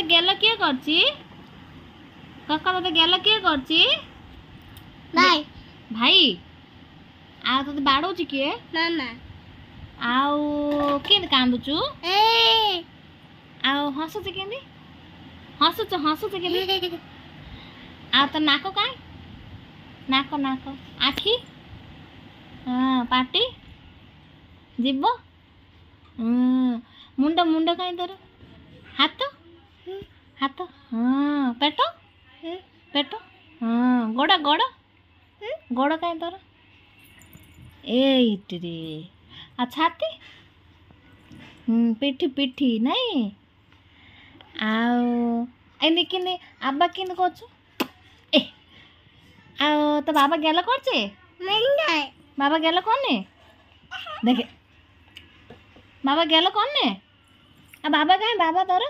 গেল কিଏ করছি কাকা তোতে গেল কিଏ করছি ভাই ভাই ଆଉ ତତେ ବାଡ଼ଉଛି କିଏ ମାମା ଆଉ କେମିତି କାନ୍ଦୁଛୁ ଏ ଆଉ ହସୁଛୁ କେମିତି ହସୁଛୁ କେମିତି ଆଉ ତୋ ନାକ କାଇଁ ନାକ ନାକ ଆଖି ହଁ ପାଟି ଯିବ ମୁଣ୍ଡ ମୁଣ୍ଡ କାଇଁ ତୋର ହାତ ହାତ ହଁ ପେଟ ପେଟ ହଁ ଗୋଡ଼ ଗୋଡ଼ ଗୋଡ଼ କାଇଁ ତୋର ଏଇଟିରେ ଆଉ ଛାତି ପିଠି ପିଠି ନାଇଁ ଆଉ ଏମିତି କେମିତି ଆବା କେମିତି କରୁଛୁ ଏ ଆଉ ତୋ ବାବା ଗେଲ କରୁଛେ ବାବା ଗେଲ করনে দেখে বাবা গেল করনে আর বাবা কাହିଁ বাবা তোর